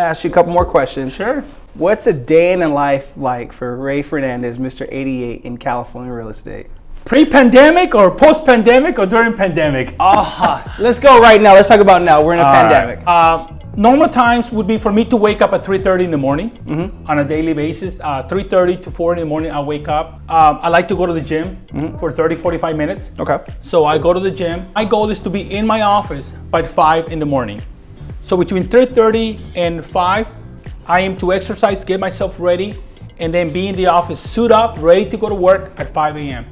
ask you a couple more questions. Sure. What's a day in the life like for Ray Fernandez, Mr. 88 in California real estate? Pre-pandemic or post-pandemic or during pandemic? Let's go right now. Let's talk about now. We're in a pandemic. Normal times would be for me to wake up at 3:30 in the morning on a daily basis. 3:30 to 4 in the morning, I'll wake up. I like to go to the gym for 30, 45 minutes. Okay. So I go to the gym. My goal is to be in my office by 5 in the morning. So between 3:30 and 5, I am to exercise, get myself ready, and then be in the office, suit up, ready to go to work at 5 a.m.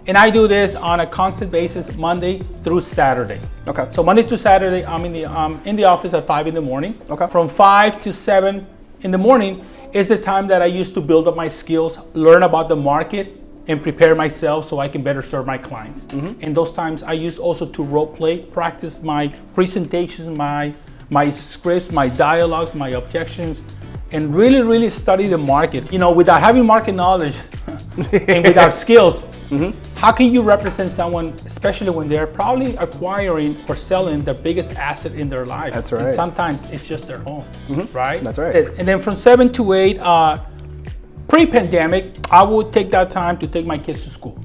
And I do this on a constant basis, Monday through Saturday. Okay. So Monday to Saturday, I'm in the office at 5 in the morning. Okay. From 5 to 7 in the morning is the time that I use to build up my skills, learn about the market, and prepare myself so I can better serve my clients. And those times I use also to role play, practice my presentations, my scripts, my dialogues, my objections, and really, really study the market. You know, without having market knowledge and without skills, how can you represent someone, especially when they're probably acquiring or selling the biggest asset in their life? That's right. And sometimes it's just their home, right? That's right. And then from 7 to 8, pre-pandemic, I would take that time to take my kids to school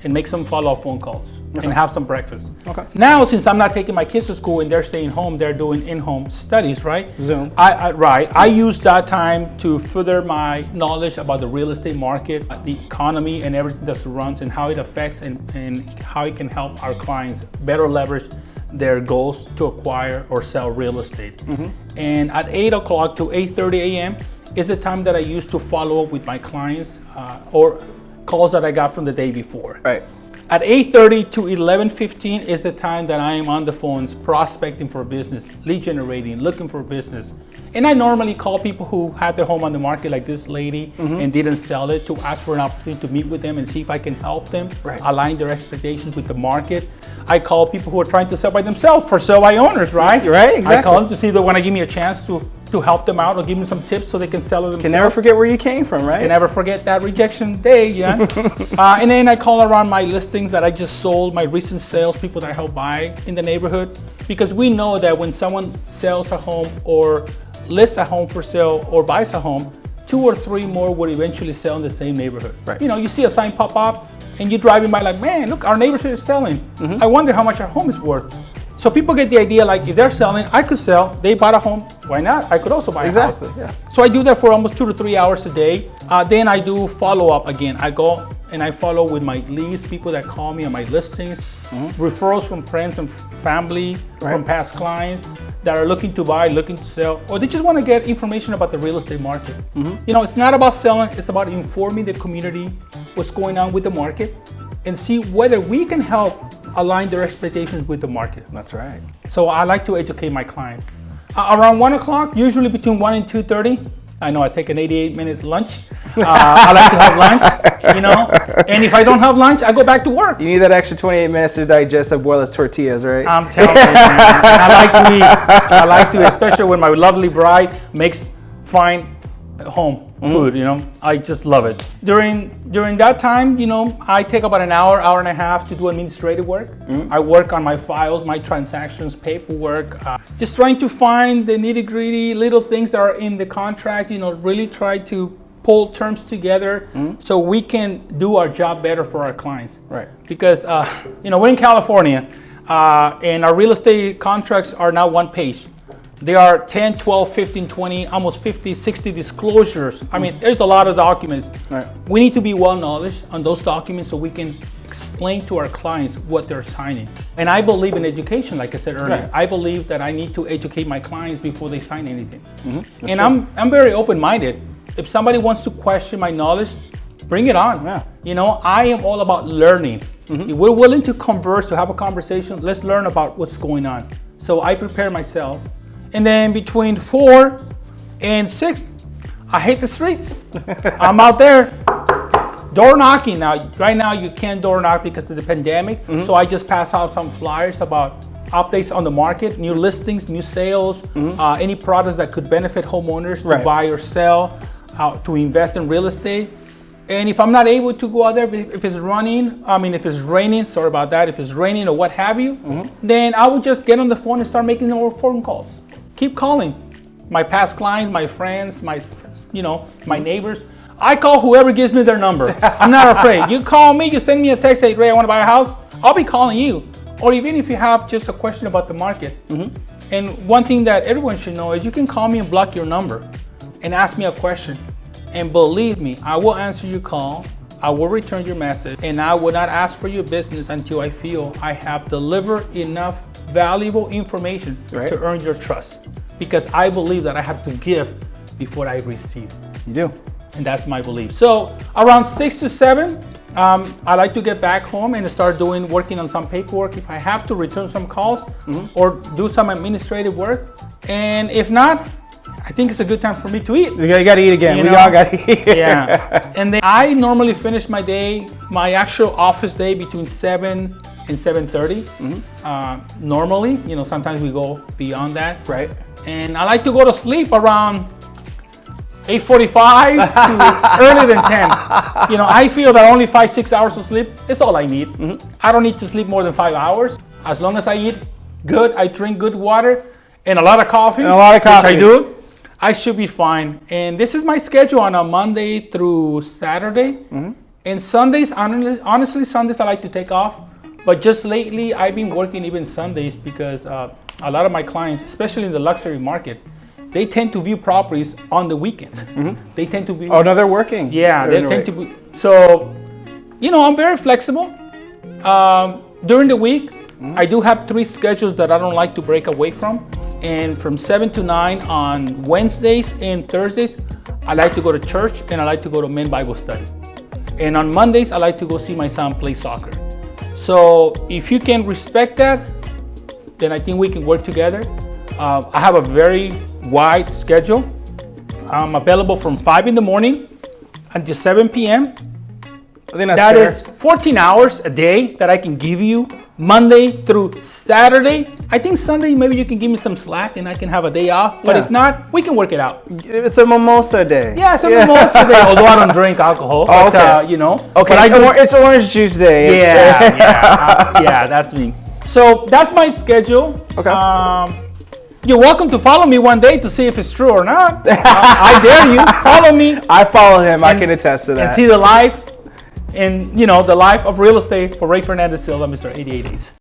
and make some follow-up phone calls and have some breakfast. Okay. Now, since I'm not taking my kids to school and they're staying home, they're doing in-home studies, right? Zoom. I use that time to further my knowledge about the real estate market, the economy, and everything that surrounds, and how it affects and how it can help our clients better leverage their goals to acquire or sell real estate. And at 8 o'clock to 8:30 a.m. is the time that I use to follow up with my clients or calls that I got from the day before. Right. At 8:30 to 11:15 is the time that I am on the phones prospecting for business, lead generating, looking for business. And I normally call people who had their home on the market, like this lady, and didn't sell it, to ask for an opportunity to meet with them and see if I can help them align their expectations with the market. I call people who are trying to sell by themselves for sell by owners, right? Right, exactly. I call them to see if they want to give me a chance to help them out or give them some tips so they can sell it themselves. Can never forget where you came from, right? Can never forget that rejection day, yeah. And then I call around my listings that I just sold, my recent sales, people that I helped buy in the neighborhood. Because we know that when someone sells a home or lists a home for sale or buys a home, 2 or 3 more would eventually sell in the same neighborhood. Right. You know, you see a sign pop up and you're driving by like, man, look, our neighborhood is selling. I wonder how much our home is worth. So people get the idea, like, if they're selling, I could sell. They bought a home, why not? I could also buy a house. Yeah. So I do that for almost 2 to 3 hours a day. Then I do follow up again. I go and I follow with my leads, people that call me on my listings, referrals from friends and family, from past clients that are looking to buy, looking to sell, or they just want to get information about the real estate market. You know, it's not about selling, it's about informing the community what's going on with the market and see whether we can help align their expectations with the market. That's right. So I like to educate my clients. Around 1 o'clock, usually between 1 and 2:30, I know I take an 88 minutes lunch. I like to have lunch, you know, and if I don't have lunch, I go back to work. You need that extra 28 minutes to digest Abuela's tortillas, right? I'm telling you, man. I like to eat. I like to, especially when my lovely bride makes fine home food, you know. I just love it. During that time, you know, I take about an hour, hour and a half to do administrative work. I work on my files, my transactions, paperwork, just trying to find the nitty-gritty little things that are in the contract, you know, really try to pull terms together so we can do our job better for our clients. Right. Because, you know, we're in California and our real estate contracts are now 1 page. There are 10, 12, 15, 20, almost 50, 60 disclosures. I mean, there's a lot of documents. Right. We need to be well knowledge on those documents so we can explain to our clients what they're signing. And I believe in education, like I said earlier. Right. I believe that I need to educate my clients before they sign anything. And I'm very open-minded. If somebody wants to question my knowledge, bring it on. Yeah. You know, I am all about learning. If we're willing to converse, to have a conversation, let's learn about what's going on. So I prepare myself. And then between 4 and 6, I hit the streets. I'm out there door knocking. Now, right now you can't door knock because of the pandemic. So I just pass out some flyers about updates on the market, new listings, new sales, any products that could benefit homeowners to buy or sell, to invest in real estate. And if I'm not able to go out there, if it's raining, sorry about that, if it's raining or what have you, then I would just get on the phone and start making more phone calls. Keep calling. my past clients, my friends, my neighbors. I call whoever gives me their number. I'm not afraid. You call me, you send me a text, say, Ray, I want to buy a house. I'll be calling you. Or even if you have just a question about the market. And one thing that everyone should know is you can call me and block your number and ask me a question. And believe me, I will answer your call. I will return your message, and I will not ask for your business until I feel I have delivered enough valuable information to earn your trust. Because I believe that I have to give before I receive. You do. And that's my belief. So around 6 to 7, I like to get back home and start working on some paperwork if I have to, return some calls or do some administrative work. And if not, I think it's a good time for me to eat. You got to eat again. We all got to eat. Yeah. And then I normally finish my day, my actual office day, between 7 and 7:30. Normally, sometimes we go beyond that. Right. And I like to go to sleep around 8:45 to earlier than 10. I feel that only 5-6 hours of sleep is all I need. I don't need to sleep more than 5 hours. As long as I eat good, I drink good water and a lot of coffee, which I do, I should be fine. And this is my schedule on a Monday through Saturday. And Sundays, honestly, Sundays I like to take off. But just lately, I've been working even Sundays because a lot of my clients, especially in the luxury market, they tend to view properties on the weekends. They tend to be... Oh, no, they're working. Yeah, they tend to be... So, I'm very flexible. During the week, I do have 3 schedules that I don't like to break away from. And from 7 to 9 on Wednesdays and Thursdays, I like to go to church and I like to go to men Bible study. And on Mondays, I like to go see my son play soccer. So if you can respect that, then I think we can work together. I have a very wide schedule. I'm available from 5 in the morning until 7 p.m. I think that is 14 hours a day that I can give you Monday through Saturday. I think Sunday, maybe you can give me some slack and I can have a day off. But if not, we can work it out. It's a mimosa day. Yeah, it's a mimosa day, although I don't drink alcohol. Oh, but, okay. Okay, but it's orange juice day. Yeah, that's me. So that's my schedule. Okay. You're welcome to follow me one day to see if it's true or not. I dare you. Follow me. I follow him. I can attest to that. And see the life. And the life of real estate for Ray Fernandez-Silva, Mr. 88 Days.